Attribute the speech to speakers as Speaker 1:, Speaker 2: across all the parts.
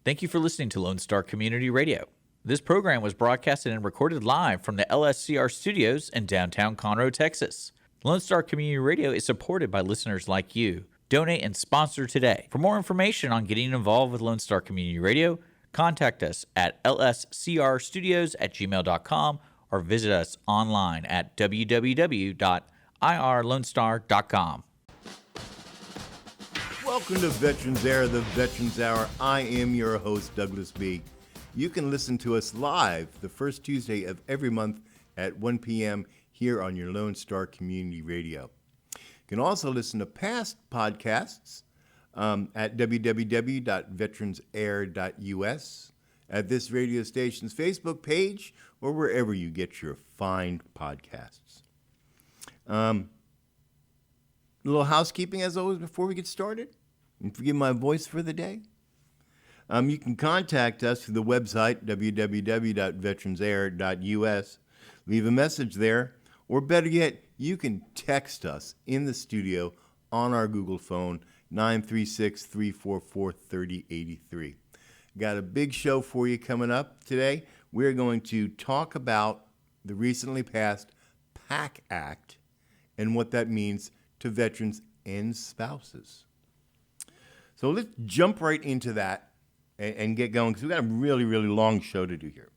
Speaker 1: Thank you for listening to Lone Star Community Radio. This program was broadcasted and recorded live from the LSCR studios in downtown Conroe, Texas. Lone Star Community Radio is supported by listeners like you. Donate and sponsor today. For more information on getting involved with Lone Star Community Radio, contact us at lscrstudios@gmail.com or visit us online at www.irlonestar.com.
Speaker 2: Welcome to Veterans Era, the Veterans Hour. I am your host, Douglas B. You can listen to us live the first Tuesday of every month at 1 p.m. here on your Lone Star Community Radio. You can also listen to past podcasts at www.veteransair.us, at this radio station's Facebook page, or wherever you get your fine podcasts. A little housekeeping, as always, before we get started. And forgive my voice for the day. You can contact us through the website, www.veteransair.us. Leave a message there, or better yet, you can text us in the studio on our Google phone, 936-344-3083. Got a big show for you coming up today. We're going to talk about the recently passed PACT Act and what that means to veterans and spouses. So let's jump right into that and get going, because we've got a really, really long show to do here.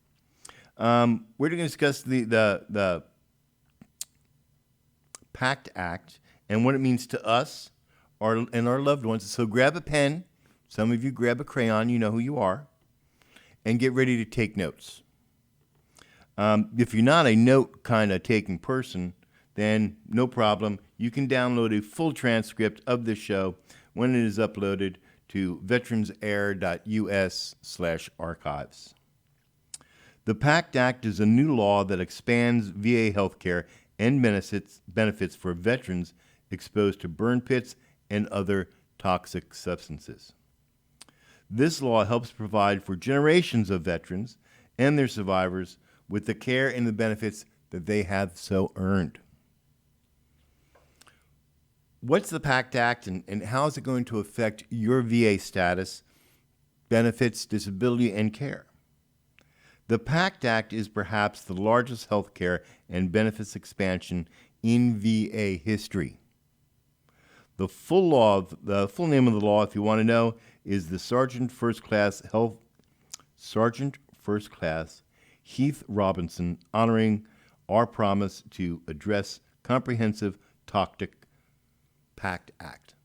Speaker 2: We're going to discuss the PACT Act and what it means to us and our loved ones. So grab a pen. Some of you grab a crayon. You know who you are. And get ready to take notes. If you're not a note kind of taking person, then no problem. You can download a full transcript of the show when it is uploaded to veteransair.us/archives. The PACT Act is a new law that expands VA healthcare and benefits for veterans exposed to burn pits and other toxic substances. This law helps provide for generations of veterans and their survivors with the care and the benefits that they have so earned. What's the PACT Act, and how is it going to affect your VA status, benefits, disability, and care? The PACT Act is perhaps the largest health care and benefits expansion in VA history. The full name of the law, if you want to know, is the Sergeant First Class Heath Robinson, honoring our promise to address comprehensive toxic PACT Act.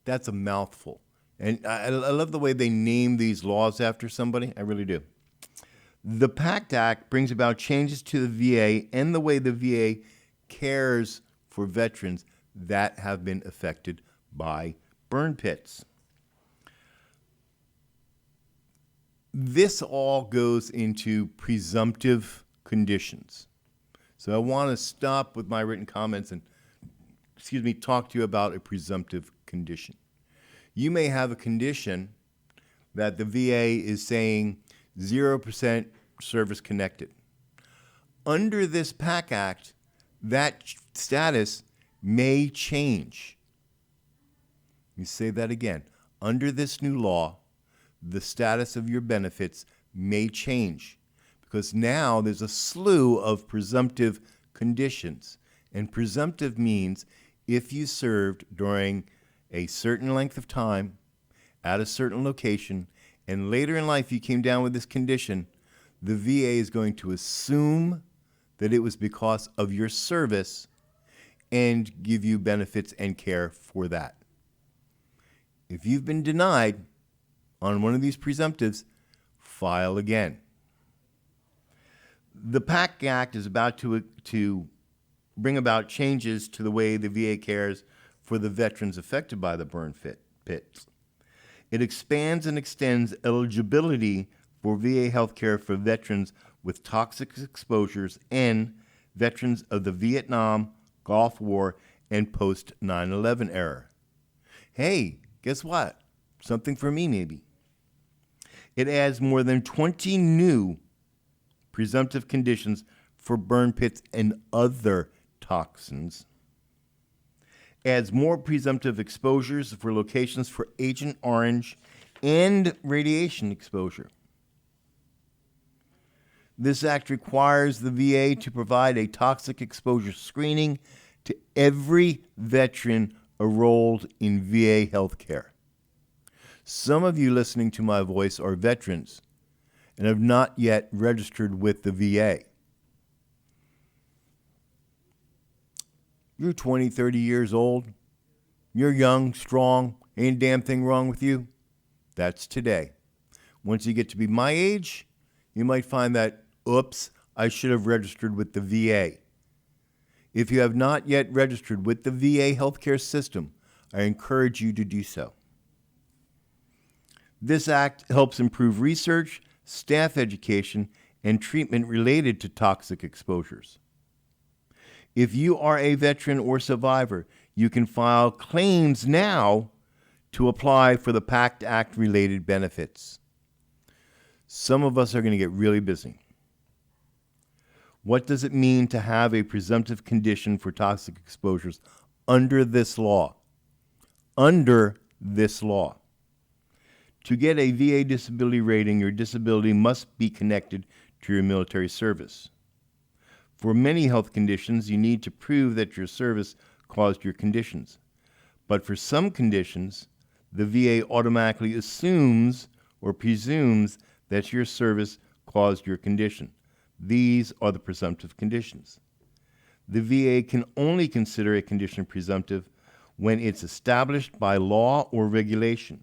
Speaker 2: That's a mouthful. And I love the way they name these laws after somebody. I really do. The PACT Act brings about changes to the VA and the way the VA cares for veterans that have been affected by burn pits. This all goes into presumptive conditions. So I want to stop with my written comments and talk to you about a presumptive condition. You may have a condition that the VA is saying 0% service connected. Under this PACT Act, that status may change. Let me say that again. Under this new law, the status of your benefits may change, because now there's a slew of presumptive conditions. And presumptive means if you served during a certain length of time at a certain location, and later in life you came down with this condition, the VA is going to assume that it was because of your service and give you benefits and care for that. If you've been denied on one of these presumptives, file again. The PACT Act is about to bring about changes to the way the VA cares for the veterans affected by the burn pits. It expands and extends eligibility for VA health care for veterans with toxic exposures and veterans of the Vietnam, Gulf War, and post-9/11 era. Hey, guess what? Something for me, maybe. It adds more than 20 new presumptive conditions for burn pits and other toxins. Adds more presumptive exposures for locations for Agent Orange and radiation exposure. This act requires the VA to provide a toxic exposure screening to every veteran enrolled in VA healthcare. Some of you listening to my voice are veterans and have not yet registered with the VA. You're 20, 30 years old. You're young, strong, ain't a damn thing wrong with you. That's today. Once you get to be my age, you might find that, oops, I should have registered with the VA. If you have not yet registered with the VA healthcare system, I encourage you to do so. This act helps improve research, staff education, and treatment related to toxic exposures. If you are a veteran or survivor, you can file claims now to apply for the PACT Act related benefits. Some of us are going to get really busy. What does it mean to have a presumptive condition for toxic exposures under this law? Under this law. To get a VA disability rating, your disability must be connected to your military service. For many health conditions, you need to prove that your service caused your conditions. But for some conditions, the VA automatically assumes or presumes that your service caused your condition. These are the presumptive conditions. The VA can only consider a condition presumptive when it's established by law or regulation.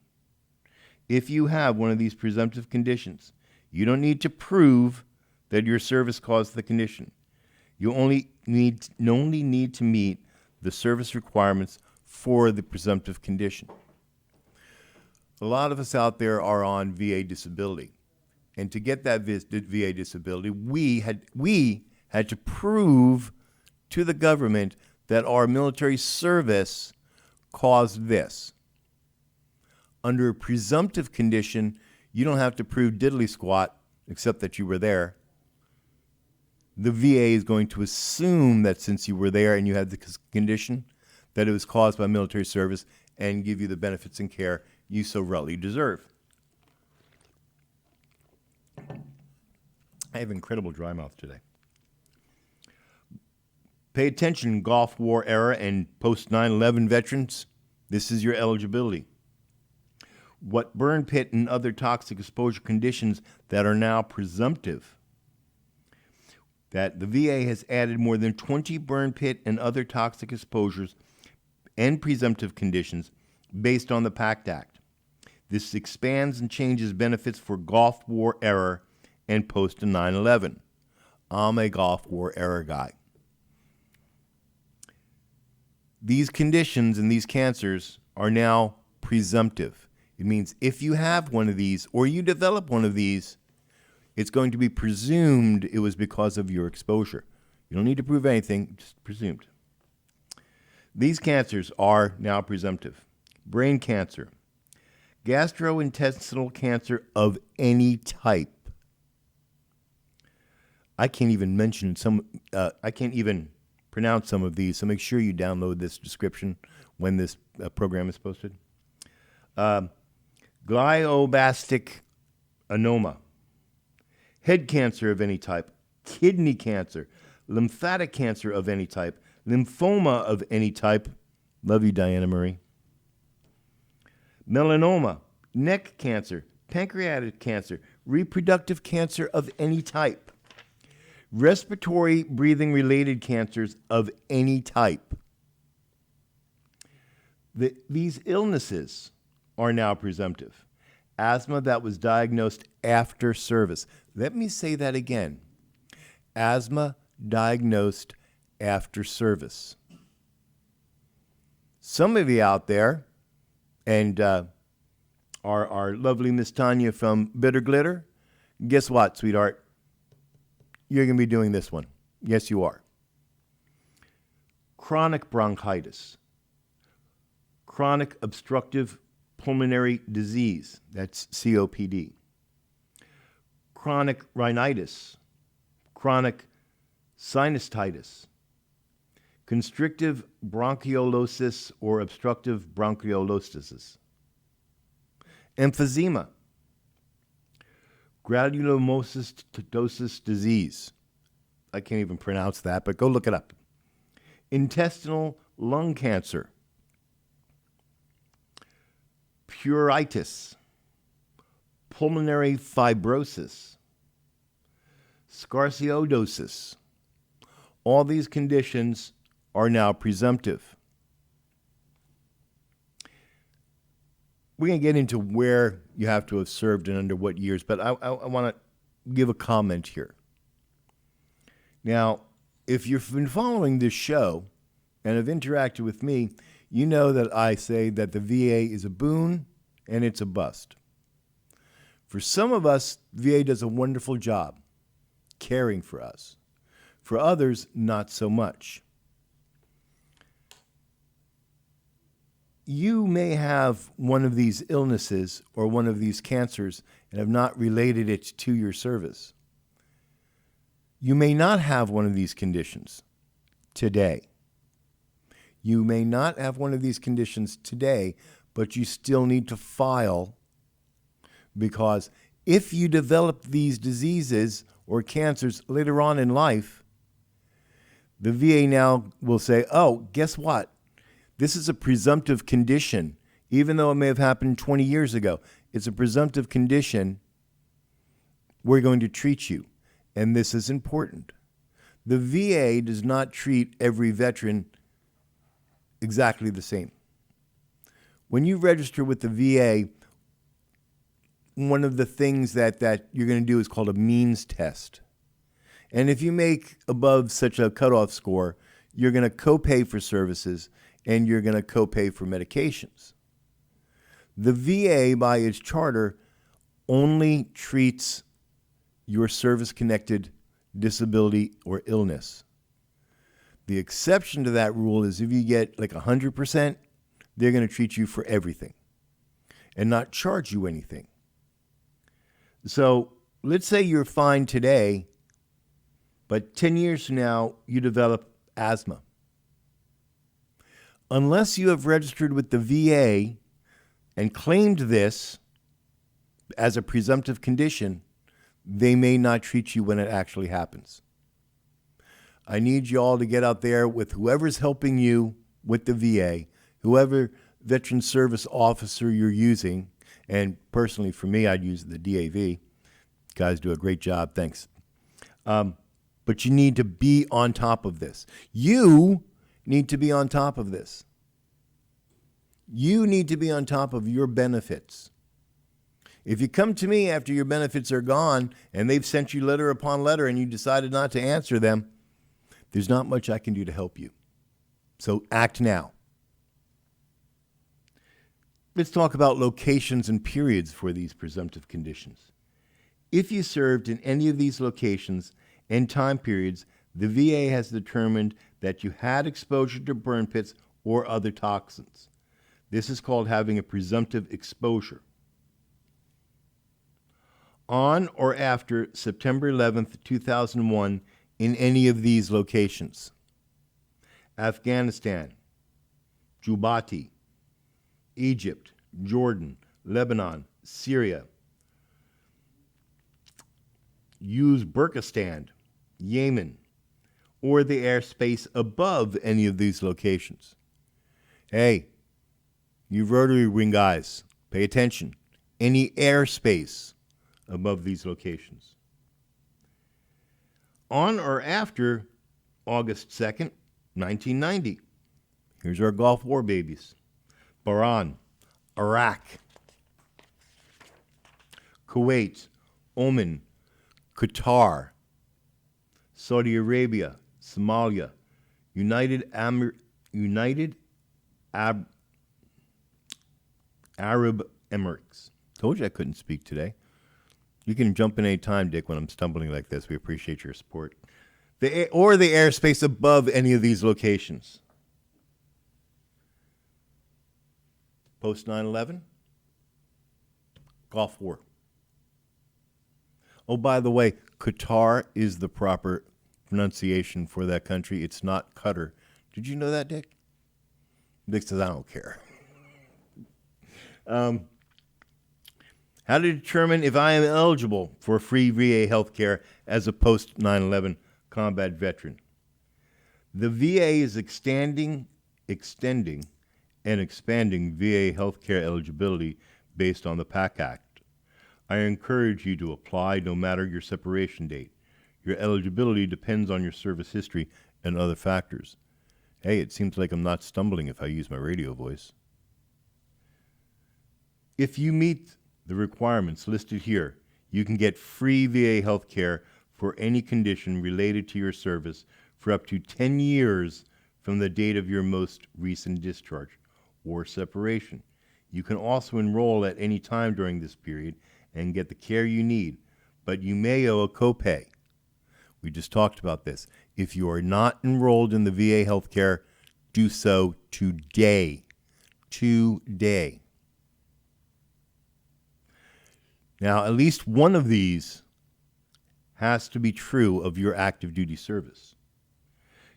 Speaker 2: If you have one of these presumptive conditions, you don't need to prove that your service caused the condition. You only need to meet the service requirements for the presumptive condition. A lot of us out there are on VA disability. And to get that VA disability, we had to prove to the government that our military service caused this. Under a presumptive condition, you don't have to prove diddly squat except that you were there. The VA is going to assume that since you were there and you had the condition, that it was caused by military service and give you the benefits and care you so rightly deserve. I have incredible dry mouth today. Pay attention, Gulf War era and post 9/11 veterans. This is your eligibility. What burn pit and other toxic exposure conditions that are now presumptive. That the VA has added more than 20 burn pit and other toxic exposures and presumptive conditions based on the PACT Act. This expands and changes benefits for Gulf War era and post 9/11. I'm a Gulf War era guy. These conditions and these cancers are now presumptive. It means if you have one of these or you develop one of these, it's going to be presumed it was because of your exposure. You don't need to prove anything, just presumed. These cancers are now presumptive. Brain cancer, gastrointestinal cancer of any type. I can't even pronounce some of these, so make sure you download this description when this program is posted. Glioblastic anoma, head cancer of any type, kidney cancer, lymphatic cancer of any type, lymphoma of any type. Love you, Diana Marie. Melanoma, neck cancer, pancreatic cancer, reproductive cancer of any type. Respiratory breathing related cancers of any type. These illnesses are now presumptive. Asthma that was diagnosed after service. Let me say that again. Asthma diagnosed after service. Some of you out there, and our lovely Miss Tanya from Bitter Glitter, guess what, sweetheart? You're going to be doing this one. Yes, you are. Chronic bronchitis. Chronic obstructive pulmonary disease. That's COPD. Chronic rhinitis. Chronic sinusitis. Constrictive bronchiolosis or obstructive bronchiolitis. emphysema, granulomatous disease. I can't even pronounce that, but go look it up. Intestinal lung cancer, pruritus, pulmonary fibrosis, scarsioidosis. All these conditions are now presumptive. We're going to get into where you have to have served and under what years, but I want to give a comment here. Now, if you've been following this show and have interacted with me, you know that I say that the VA is a boon and it's a bust. For some of us, VA does a wonderful job caring for us. For others, not so much. You may have one of these illnesses or one of these cancers and have not related it to your service. You may not have one of these conditions today. You may not have one of these conditions today, but you still need to file, because if you develop these diseases or cancers later on in life, the VA now will say, oh, guess what? This is a presumptive condition. Even though it may have happened 20 years ago, it's a presumptive condition. We're going to treat you. And this is important. The VA does not treat every veteran exactly the same. When you register with the VA, one of the things that you're going to do is called a means test. And if you make above such a cutoff score, you're going to copay for services and you're going to copay for medications. The VA, by its charter, only treats your service-connected disability or illness. The exception to that rule is if you get like 100%, they're going to treat you for everything and not charge you anything. So let's say you're fine today, but 10 years from now, you develop asthma. Unless you have registered with the VA and claimed this as a presumptive condition, they may not treat you when it actually happens. I need you all to get out there with whoever's helping you with the VA, whoever veteran service officer you're using, and personally for me, I'd use the DAV. Guys do a great job, thanks. But you need to be on top of this. You need to be on top of this. You need to be on top of your benefits. If you come to me after your benefits are gone and they've sent you letter upon letter and you decided not to answer them, there's not much I can do to help you. So act now. Let's talk about locations and periods for these presumptive conditions. If you served in any of these locations and time periods, the VA has determined that you had exposure to burn pits or other toxins. This is called having a presumptive exposure. On or after September 11th, 2001, in any of these locations: Afghanistan, Djibouti, Egypt, Jordan, Lebanon, Syria, Uzbekistan, Yemen, or the airspace above any of these locations. Hey, you rotary wing guys, pay attention. Any airspace above these locations. On or after August 2nd, 1990. Here's our Gulf War babies. Bahrain, Iraq, Kuwait, Oman, Qatar, Saudi Arabia, Somalia, United Arab Emirates. Told you I couldn't speak today. You can jump in any time, Dick, when I'm stumbling like this. We appreciate your support. Or the airspace above any of these locations. Post 9/11, Gulf War. Oh, by the way, Qatar is the proper pronunciation for that country. It's not Qatar. Did you know that, Dick? Dick says, I don't care. How to determine if I am eligible for free VA health care as a post 9/11 combat veteran. The VA is extending and expanding VA health care eligibility based on the PACT Act. I encourage you to apply no matter your separation date. Your eligibility depends on your service history and other factors. Hey, it seems like I'm not stumbling if I use my radio voice. If you meet the requirements listed here, you can get free VA health care for any condition related to your service for up to 10 years from the date of your most recent discharge or separation. You can also enroll at any time during this period and get the care you need, but you may owe a copay. We just talked about this. If you are not enrolled in the VA health care, do so today. Today. Now, at least one of these has to be true of your active duty service.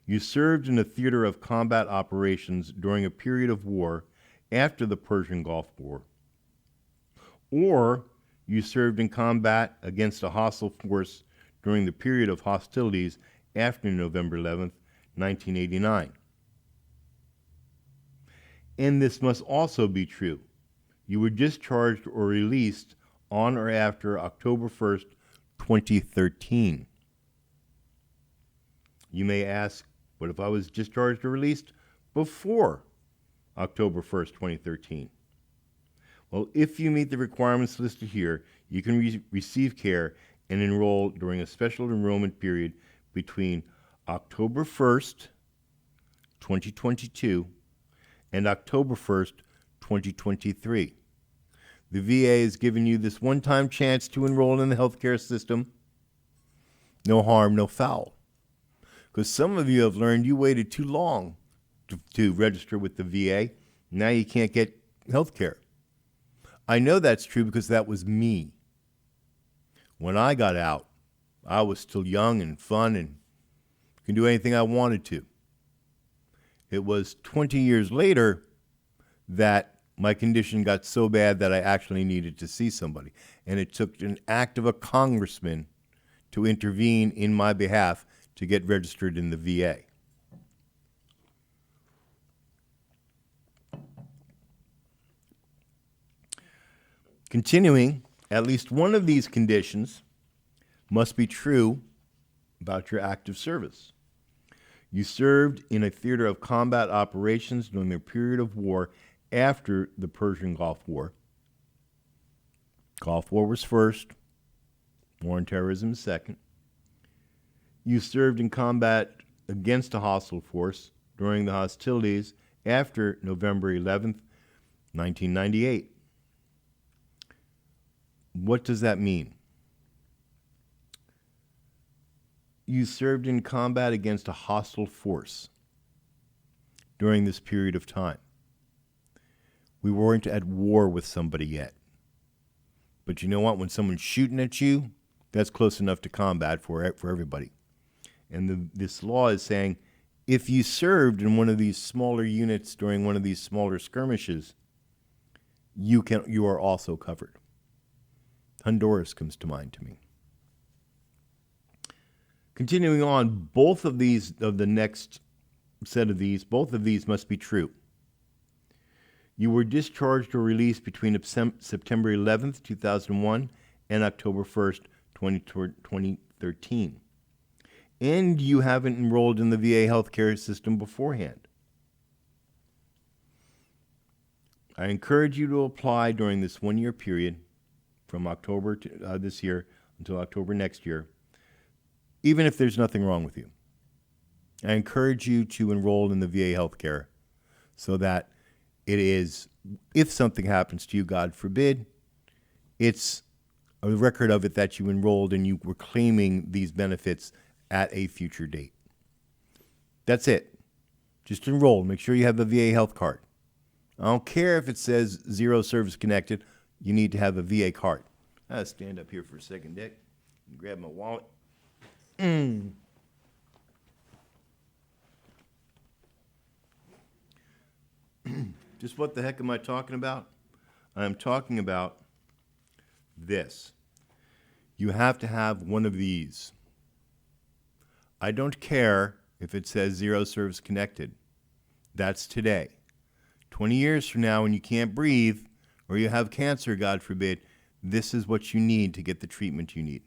Speaker 2: You served in a theater of combat operations during a period of war after the Persian Gulf War, or you served in combat against a hostile force during the period of hostilities after November 11th, 1989. And this must also be true. You were discharged or released on or after October 1st, 2013. You may ask, what if I was discharged or released before October 1st, 2013? Well, if you meet the requirements listed here, you can receive care and enroll during a special enrollment period between October 1st, 2022 and October 1st, 2023. The VA has given you this one-time chance to enroll in the healthcare system. No harm, no foul. Because some of you have learned you waited too long to register with the VA. Now you can't get healthcare. I know that's true because that was me. When I got out, I was still young and fun and could do anything I wanted to. It was 20 years later that my condition got so bad that I actually needed to see somebody. And it took an act of a congressman to intervene in my behalf to get registered in the VA. Continuing, at least one of these conditions must be true about your active service. You served in a theater of combat operations during the period of war after the Persian Gulf War. Gulf War was first, war on terrorism second. You served in combat against a hostile force during the hostilities after November 11th, 1998. What does that mean? You served in combat against a hostile force during this period of time. We weren't at war with somebody yet. But you know what? When someone's shooting at you, that's close enough to combat for everybody. And this law is saying if you served in one of these smaller units during one of these smaller skirmishes, you are also covered. Honduras comes to mind to me. Continuing on, both of these must be true. You were discharged or released between September 11th, 2001 and October 1st, 2013. And you haven't enrolled in the VA healthcare system beforehand. I encourage you to apply during this one-year period from October this year until October next year, even if there's nothing wrong with you. I encourage you to enroll in the VA healthcare so that it is, if something happens to you, God forbid, it's a record of it that you enrolled and you were claiming these benefits at a future date. That's it. Just enroll. Make sure you have a VA health card. I don't care if it says zero service connected. You need to have a VA card. I'll stand up here for a second, Dick, and grab my wallet. Just what the heck am I talking about? I'm talking about this. You have to have one of these. I don't care if it says zero service connected. That's today. 20 years from now, when you can't breathe or you have cancer, God forbid, this is what you need to get the treatment you need.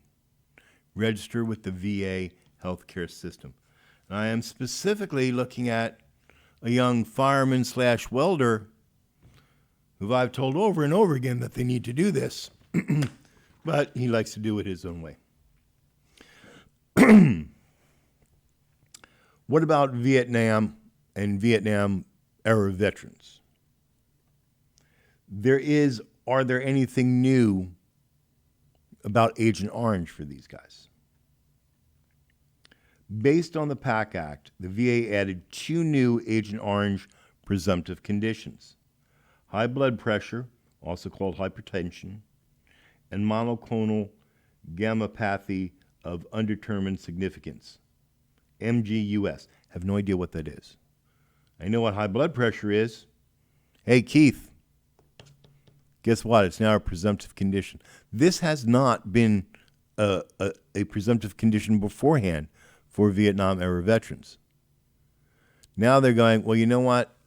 Speaker 2: Register with the VA healthcare system. And I am specifically looking at a young fireman / welder who I've told over and over again that they need to do this, but he likes to do it his own way. What about Vietnam and Vietnam-era veterans? Are there anything new about Agent Orange for these guys? Based on the PACT Act, the VA added 2 new Agent Orange presumptive conditions: high blood pressure, also called hypertension, and monoclonal gammopathy of undetermined significance, MGUS. Have no idea what that is. I know what high blood pressure is. Hey, Keith, guess what? It's now a presumptive condition. This has not been a presumptive condition beforehand for Vietnam-era veterans. Now they're going, well, you know what?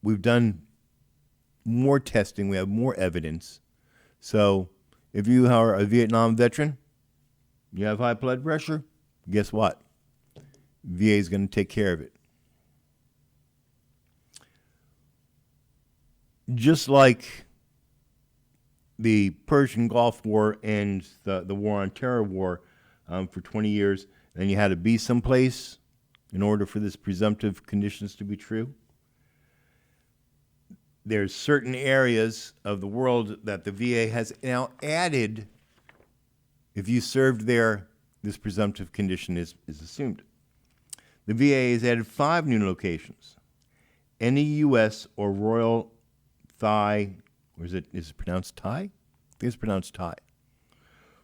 Speaker 2: We've done more testing. We have more evidence. So if you are a Vietnam veteran, you have high blood pressure, guess what? VA is going to take care of it. Just like the Persian Gulf War and the War on Terror war for 20 years, and you had to be someplace in order for this presumptive conditions to be true. There's certain areas of the world that the VA has now added. If you served there, this presumptive condition is assumed. The VA has added 5 new locations. Any U.S. or Royal Thai, or is it pronounced Thai? I think it's pronounced Thai.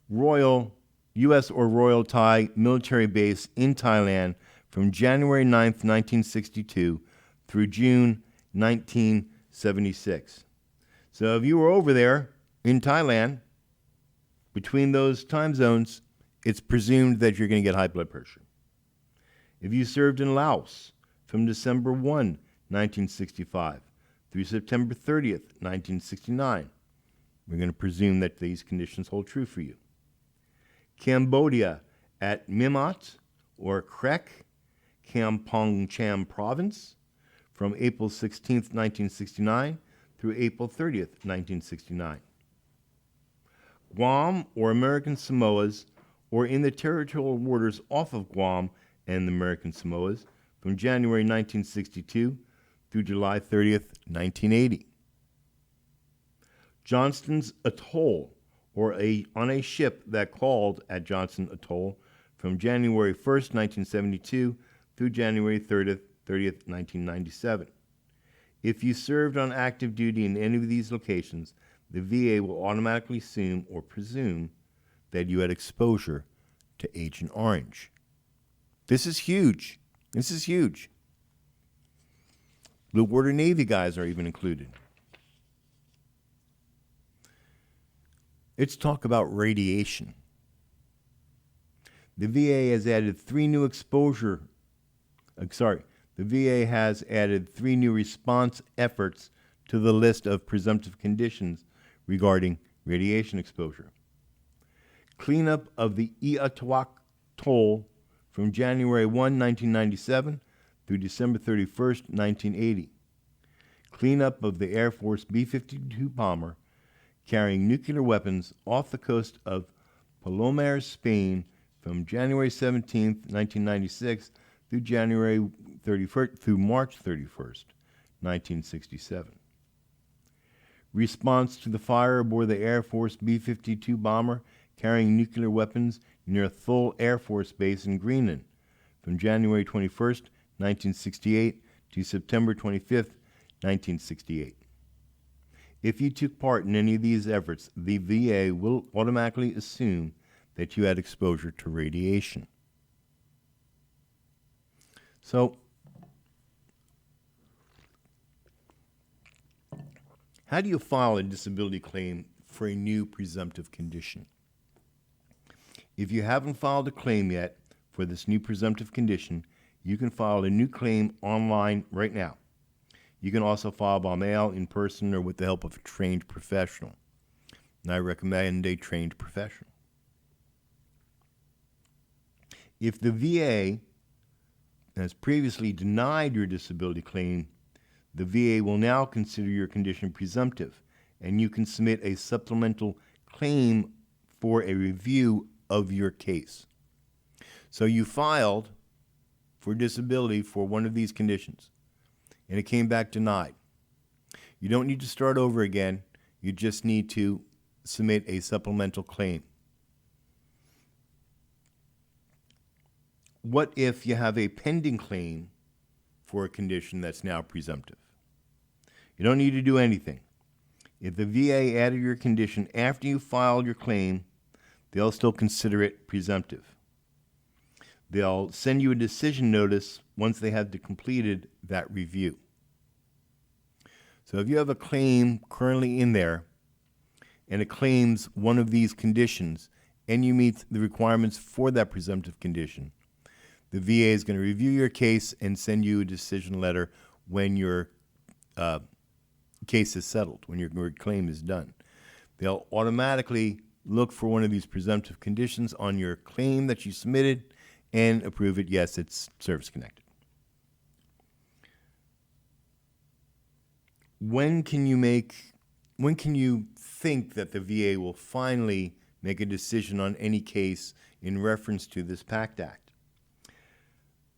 Speaker 2: Royal, U.S. or Royal Thai military base in Thailand from January 9th, 1962 through June 1976. So if you were over there in Thailand, between those time zones, it's presumed that you're going to get high blood pressure. If you served in Laos from December 1, 1965 through September 30th, 1969, we're going to presume that these conditions hold true for you. Cambodia at Mimot or Krek, Kampong Cham Province from April 16th, 1969 through April 30th, 1969. Guam or American Samoas or in the territorial waters off of Guam and the American Samoas from January 1962 through July 30th, 1980. Johnston's Atoll, or on a ship that called at Johnston Atoll from January 1st, 1972 through January 30th, 1997. If you served on active duty in any of these locations, the VA will automatically assume or presume that you had exposure to Agent Orange. This is huge. This is huge. Blue Water Navy guys are even included. Let's talk about radiation. The VA has added 3 new response efforts to the list of presumptive conditions regarding radiation exposure. Cleanup of the Iatuak Atoll from January 1, 1997 through December 31st, 1980. Cleanup of the Air Force B-52 bomber carrying nuclear weapons off the coast of Palomares, Spain from January 17th, 1996 through March 31st, 1967. Response to the fire aboard the Air Force B-52 bomber carrying nuclear weapons near Thule Air Force Base in Greenland from January 21st, 1968 to September 25th, 1968. If you took part in any of these efforts, the VA will automatically assume that you had exposure to radiation. So, how do you file a disability claim for a new presumptive condition. If you haven't filed a claim yet for this new presumptive condition, you can file a new claim online right now. You can also file by mail, in person, or with the help of a trained professional. And I recommend a trained professional. If the VA has previously denied your disability claim, the VA will now consider your condition presumptive, and you can submit a supplemental claim for a review of your case. So you filed for disability for one of these conditions, and it came back denied. You don't need to start over again. You just need to submit a supplemental claim. What if you have a pending claim for a condition that's now presumptive? You don't need to do anything. If the VA added your condition after you filed your claim, they'll still consider it presumptive. They'll send you a decision notice once they have completed that review. So if you have a claim currently in there and it claims one of these conditions and you meet the requirements for that presumptive condition, the VA is going to review your case and send you a decision letter when your case is settled, when your claim is done. They'll automatically look for one of these presumptive conditions on your claim that you submitted and approve it. Yes, it's service-connected. When can you think that the VA will finally make a decision on any case in reference to this PACT Act?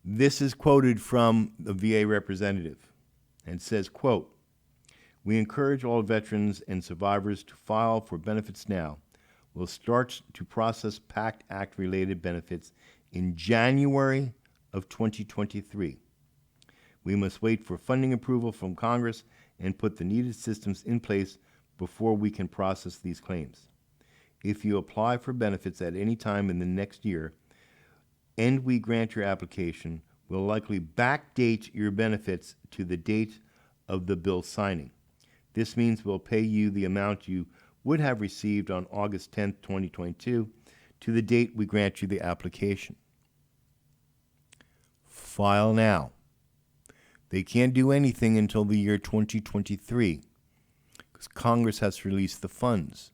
Speaker 2: This is quoted from the VA representative and says, quote, "We encourage all veterans and survivors to file for benefits now. We'll start to process PACT Act-related benefits in January of 2023. We must wait for funding approval from Congress and put the needed systems in place before we can process these claims. If you apply for benefits at any time in the next year and we grant your application, we'll likely backdate your benefits to the date of the bill signing. This means we'll pay you the amount you would have received on August 10th, 2022, to the date we grant you the application." File now. They can't do anything until the year 2023 because Congress has to release the funds.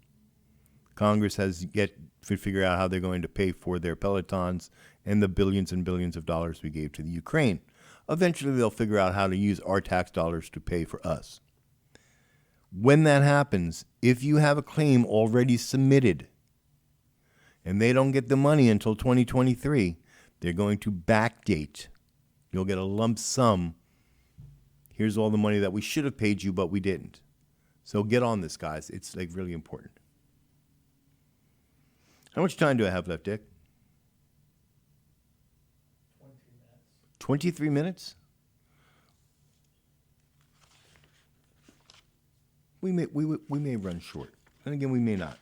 Speaker 2: Congress has yet to figure out how they're going to pay for their Pelotons and the billions and billions of dollars we gave to the Ukraine. Eventually, they'll figure out how to use our tax dollars to pay for us. When that happens, if you have a claim already submitted and they don't get the money until 2023, they're going to backdate. You'll get a lump sum. Here's all the money that we should have paid you, but we didn't. So get on this, guys. It's like really important. How much time do I have left, Dick? 23 minutes? We may run short. And again, we may not.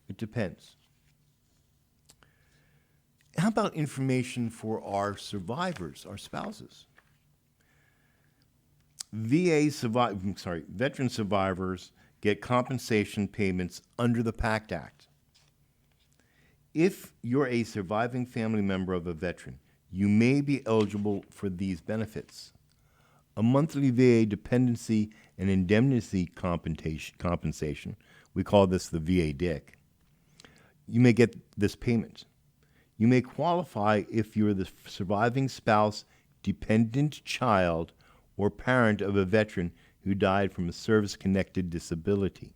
Speaker 2: It depends. How about information for our survivors, our spouses? Veteran survivors get compensation payments under the PACT Act. If you're a surviving family member of a veteran, you may be eligible for these benefits: a monthly VA dependency and indemnity compensation. We call this the VA DIC. You may get this payment. You may qualify if you're the surviving spouse, dependent child, or parent of a veteran who died from a service-connected disability.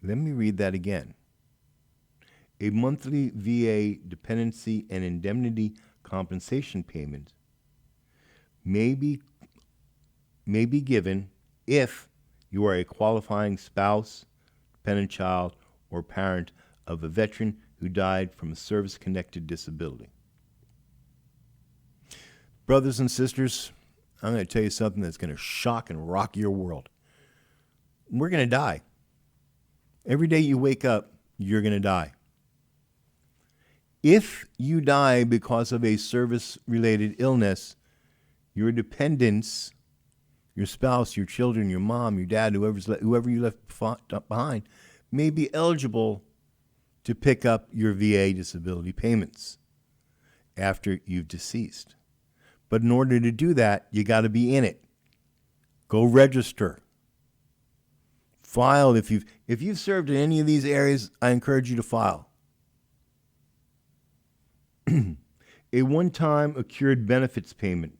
Speaker 2: Let me read that again. A monthly VA dependency and indemnity compensation payment may be given if you are a qualifying spouse, dependent child, or parent of a veteran who died from a service-connected disability. Brothers and sisters, I'm going to tell you something that's going to shock and rock your world. We're going to die. Every day you wake up, you're going to die. If you die because of a service-related illness, your dependents your spouse, your children, your mom, your dad, whoever you left behind, may be eligible to pick up your VA disability payments after you've deceased. But in order to do that, you got to be in it. Go register. File if you've served in any of these areas. I encourage you to file. A one-time accrued benefits payment.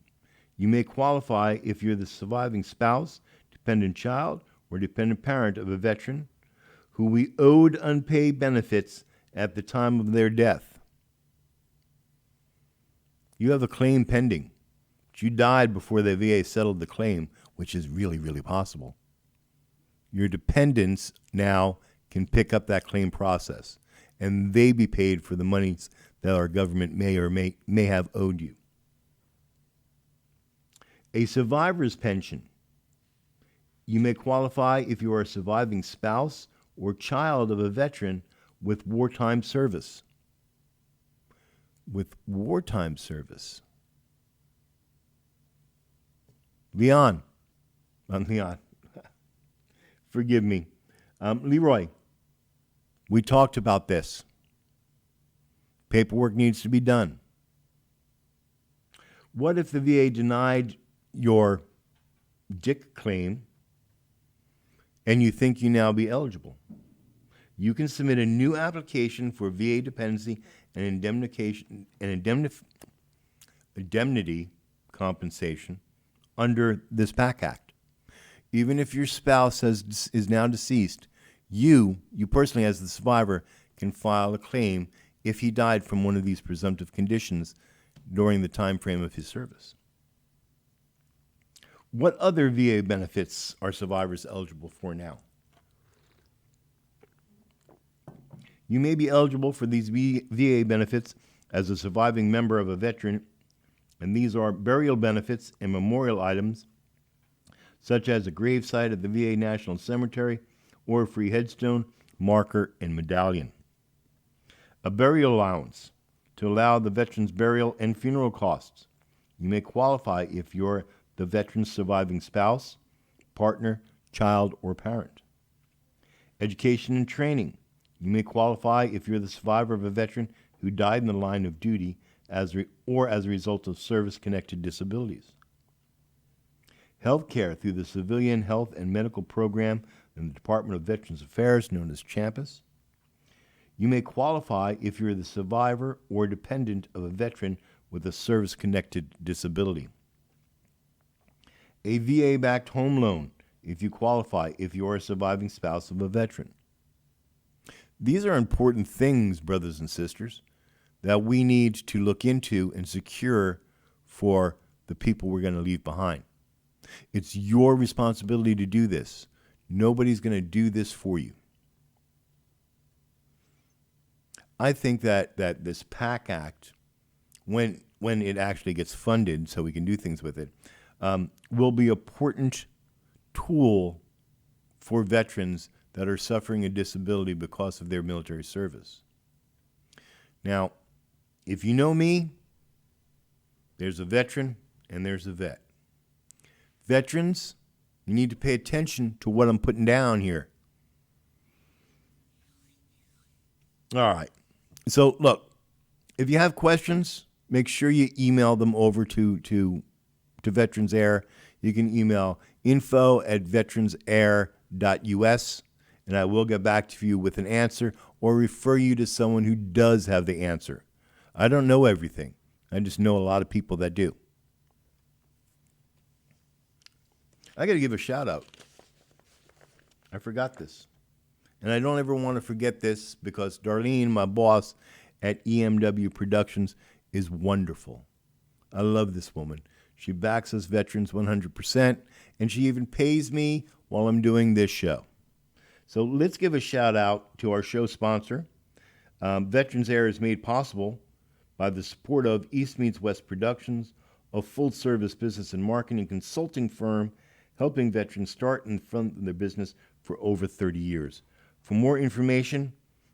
Speaker 2: You may qualify if you're the surviving spouse, dependent child, or dependent parent of a veteran who we owed unpaid benefits at the time of their death. You have a claim pending, but you died before the VA settled the claim, which is really, really possible. Your dependents now can pick up that claim process, and they be paid for the monies that our government may or may have owed you. A survivor's pension. You may qualify if you are a surviving spouse or child of a veteran with wartime service. With wartime service. Leon. Forgive me. Leroy, we talked about this. Paperwork needs to be done. What if the VA denied your DIC claim and you think you now be eligible? You can submit a new application for VA dependency and indemnity compensation under this PACT Act. Even if your spouse is now deceased, you personally as the survivor can file a claim if he died from one of these presumptive conditions during the time frame of his service. What other VA benefits are survivors eligible for now? You may be eligible for these VA benefits as a surviving member of a veteran, and these are burial benefits and memorial items, such as a gravesite at the VA National Cemetery or a free headstone, marker, and medallion. A burial allowance to allow the veteran's burial and funeral costs. You may qualify if you're the veteran's surviving spouse, partner, child, or parent. Education and training. You may qualify if you're the survivor of a veteran who died in the line of duty or as a result of service-connected disabilities. Healthcare through the Civilian Health and Medical Program in the Department of Veterans Affairs, known as CHAMPUS. You may qualify if you're the survivor or dependent of a veteran with a service-connected disability. A VA-backed home loan, if you qualify, if you are a surviving spouse of a veteran. These are important things, brothers and sisters, that we need to look into and secure for the people we're going to leave behind. It's your responsibility to do this. Nobody's going to do this for you. I think that this PACT Act, when it actually gets funded so we can do things with it, will be an important tool for veterans that are suffering a disability because of their military service. Now, if you know me, there's a veteran and there's a vet. Veterans, you need to pay attention to what I'm putting down here. All right. So, look, if you have questions, make sure you email them over to Veterans Air. You can email info@veteransair.us, and I will get back to you with an answer or refer you to someone who does have the answer. I don't know everything. I just know a lot of people that do. I got to give a shout out. I forgot this. And I don't ever want to forget this because Darlene, my boss at EMW Productions, is wonderful. I love this woman. She backs us veterans 100%, and she even pays me while I'm doing this show. So let's give a shout out to our show sponsor. Veterans Air is made possible by the support of East Meets West Productions, a full-service business and marketing consulting firm helping veterans start and fund their business for over 30 years. For more information,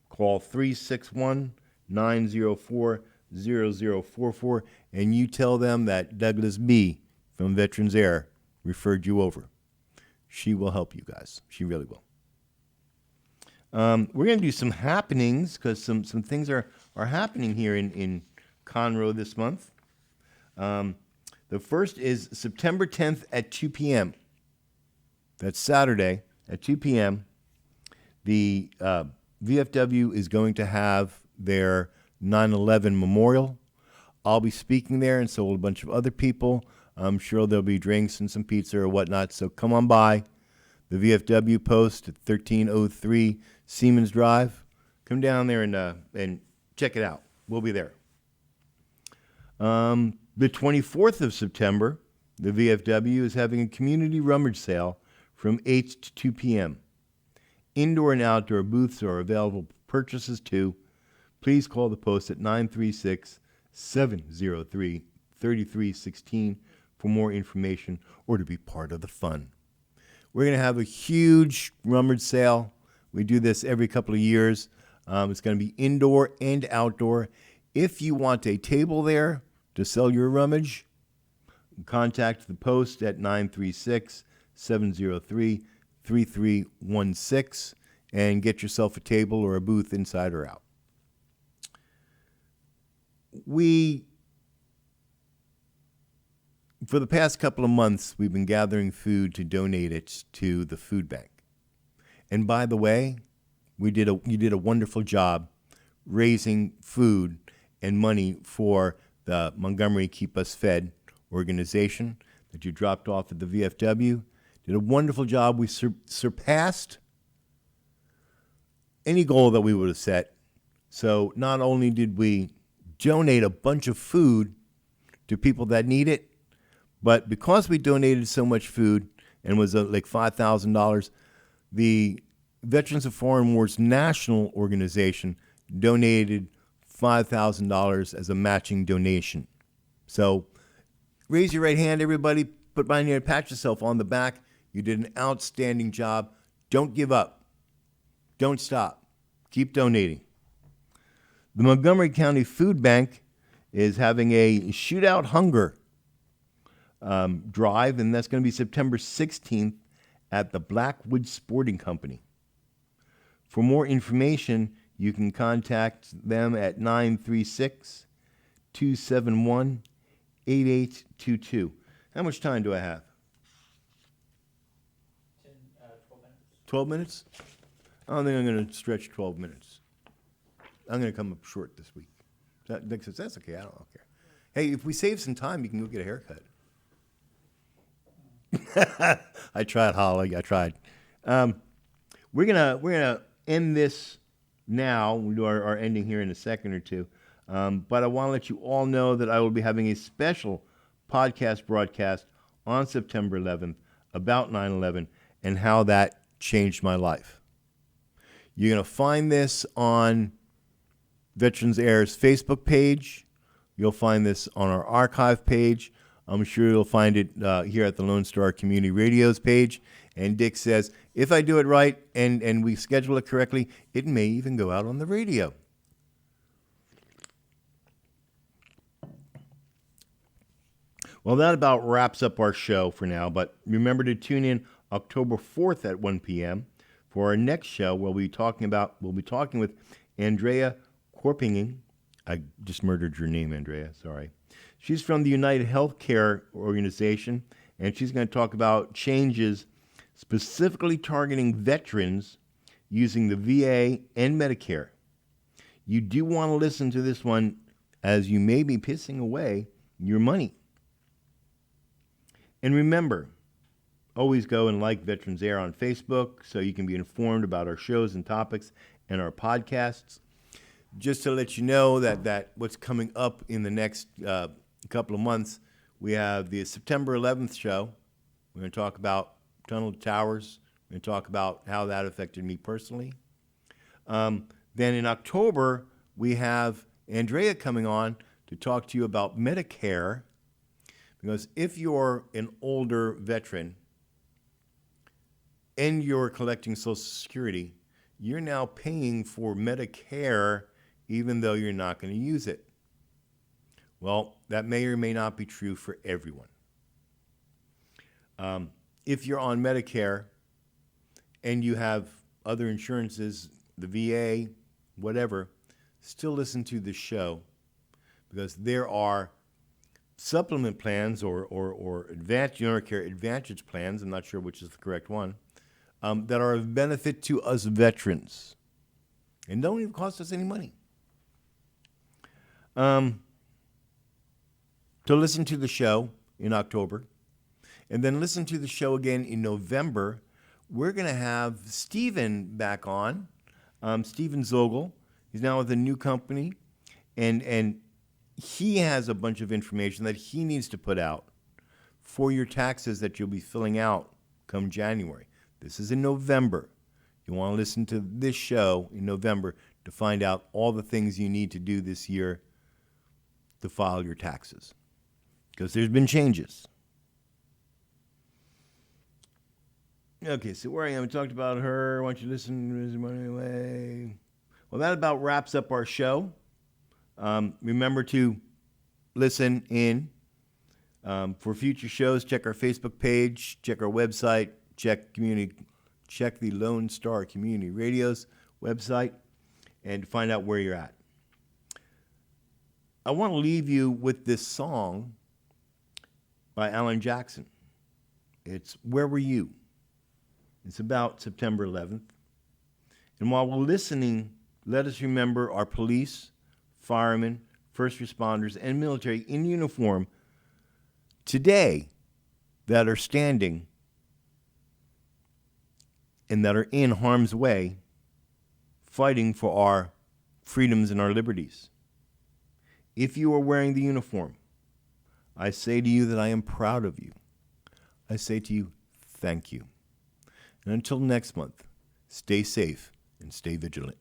Speaker 2: call 361-904-0044, and you tell them that Douglas B. from Veterans Air referred you over. She will help you guys. She really will. We're going to do some happenings because some things are happening here in Conroe this month. The first is September 10th at 2 p.m. That's Saturday at 2 p.m. The VFW is going to have their 9/11 memorial. I'll be speaking there, and so will a bunch of other people. I'm sure there'll be drinks and some pizza or whatnot, so come on by. The VFW post at 1303 Siemens Drive. Come down there and check it out. We'll be there. The 24th of September, the VFW is having a community rummage sale from 8 to 2 p.m. Indoor and outdoor booths are available for purchases too. Please call the post at 936-703-3316 for more information or to be part of the fun. We're going to have a huge rummage sale. We do this every couple of years. It's going to be indoor and outdoor. If you want a table there to sell your rummage, contact the post at 936-703-3316 and get yourself a table or a booth inside or out. For the past couple of months, we've been gathering food to donate it to the food bank. And by the way, you did a wonderful job raising food and money for the Montgomery Keep Us Fed organization that you dropped off at the VFW. Did a wonderful job. We surpassed any goal that we would have set. So not only did we donate a bunch of food to people that need it, but because we donated so much food and was like $5,000, the Veterans of Foreign Wars National Organization donated $5,000 as a matching donation. So raise your right hand, everybody. Put behind you and pat yourself on the back. You did an outstanding job. Don't give up. Don't stop. Keep donating. The Montgomery County Food Bank is having a Shootout Hunger drive, and that's going to be September 16th at the Blackwood Sporting Company. For more information, you can contact them at 936-271-8822. How much time do I have?
Speaker 1: 12 minutes.
Speaker 2: 12 minutes? I don't think I'm going to stretch 12 minutes. I'm going to come up short this week. Dick says, that's okay, I don't care. Hey, if we save some time, you can go get a haircut. I tried, Holly. I tried. We're gonna end this now. We'll do our ending here in a second or two. But I want to let you all know that I will be having a special podcast broadcast on September 11th about 9/11 and how that changed my life. You're going to find this on Veterans Air's Facebook page. You'll find this on our archive page. I'm sure you'll find it here at the Lone Star Community Radio's page. And Dick says, if I do it right and we schedule it correctly, it may even go out on the radio. Well, that about wraps up our show for now. But remember to tune in October 4th at 1 p.m. for our next show. We'll be talking with Andrea Korpingen. I just murdered your name, Andrea. Sorry. She's from the United Healthcare Organization, and she's going to talk about changes specifically targeting veterans using the VA and Medicare. You do want to listen to this one, as you may be pissing away your money. And remember, always go and like Veterans Air on Facebook so you can be informed about our shows and topics and our podcasts. Just to let you know that what's coming up in the next couple of months, we have the September 11th show. We're going to talk about Tunnel to Towers. We're going to talk about how that affected me personally. Then in October, we have Andrea coming on to talk to you about Medicare. Because if you're an older veteran and you're collecting Social Security, you're now paying for Medicare even though you're not going to use it. Well, that may or may not be true for everyone. If you're on Medicare and you have other insurances, the VA, whatever, still listen to the show, because there are supplement plans or advanced care advantage plans, I'm not sure which is the correct one, that are of benefit to us veterans and don't even cost us any money. To listen to the show in October, and then listen to the show again in November, we're going to have Steven back on, Steven Zogel. He's now with a new company, and he has a bunch of information that he needs to put out for your taxes that you'll be filling out come January. This is in November. You want to listen to this show in November to find out all the things you need to do this year to file your taxes, because there's been changes. Okay, so where I am, we talked about her. Why don't you listen anyway? Well, that about wraps up our show. Remember to listen in for future shows. Check our Facebook page, check our website, check the Lone Star Community Radio's website, and find out where you're at. I want to leave you with this song by Alan Jackson. It's Where Were You? It's about September 11th. And while we're listening, let us remember our police, firemen, first responders, and military in uniform today that are standing and that are in harm's way fighting for our freedoms and our liberties. If you are wearing the uniform, I say to you that I am proud of you. I say to you, thank you. And until next month, stay safe and stay vigilant.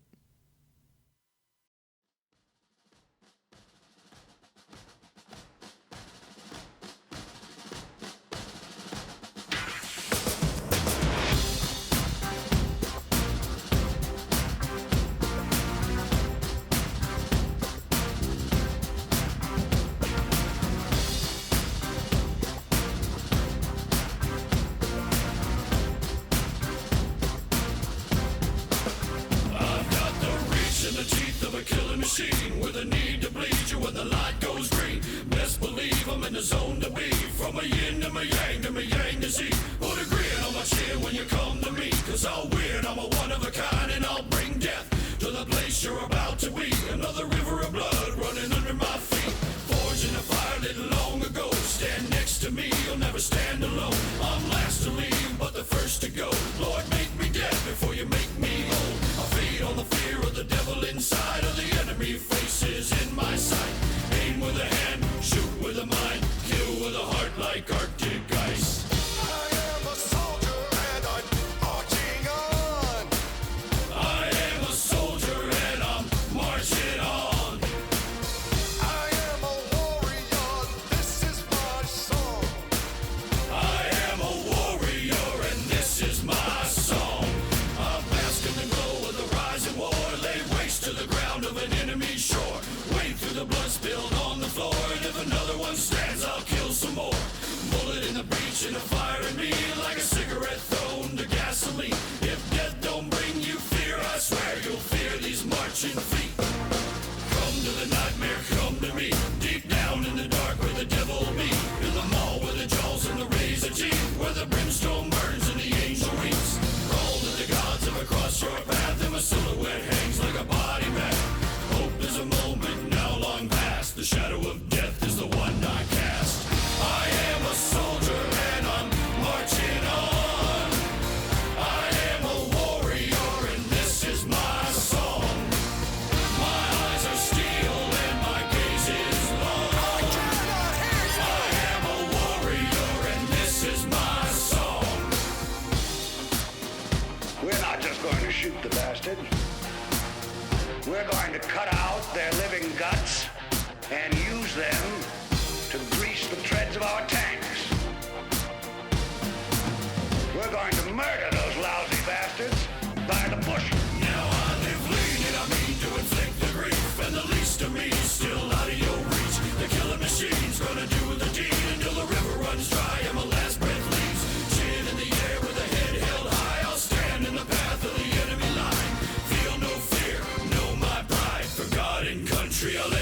Speaker 3: With a need to bleed you when the light goes green. Best believe I'm in the zone to be. From a yin to my yang to Z. Put a grin on my chin when you come to me. Cause I'll win, I'm a one of a kind, and I'll bring death to the place you're about to be. Another river of blood running under my feet. Forged in a fire lit long ago. Stand next to me, you'll never stand alone. I'm last to leave, but the first to go. Lord, make me dead before you make me old. I feed on the fear of the devil inside of the enemy. Faces in my sight. Aim with a hand, shoot with a mind, kill with a heart like Arctic ice.
Speaker 4: I am a soldier and I'm marching on.
Speaker 3: I am a soldier and I'm marching on.
Speaker 4: I am a warrior, this is my song.
Speaker 3: I am a warrior and this is my song. I bask in the glow of the rising war, lay waste to the ground of an enemy shore. Wade through the blood spilled on the floor, and if another one stands, I'll kill some more. Bullet in the breach and a fire in me, like a cigarette thrown to gasoline. If death don't bring you fear, I swear you'll fear these marching feet. Come to the nightmare, come to me. Deep down in the dark where the devil be. In the mall where the jaws and the razor teeth, where the brimstone burns and the angel weeps. Crawl to the gods of across your path, and my silhouette hangs like a body bag. Hope is a moment now long past. The shadow of death is the one I cast. I am a soldier and I'm marching on. I am a warrior and this is my song. My eyes are steel and my gaze is long. I am a warrior and this is my song.
Speaker 5: We're not just going to shoot the bastard. We're going to cut out their living guts and use them to grease the treads of our tanks. We're going to murder those lousy bastards by the bushel.
Speaker 3: Now I live lean and I mean to inflict the grief, and the least of me is still out of your reach. The killing machine's gonna do the deed until the river runs dry and my last breath leaves. country, a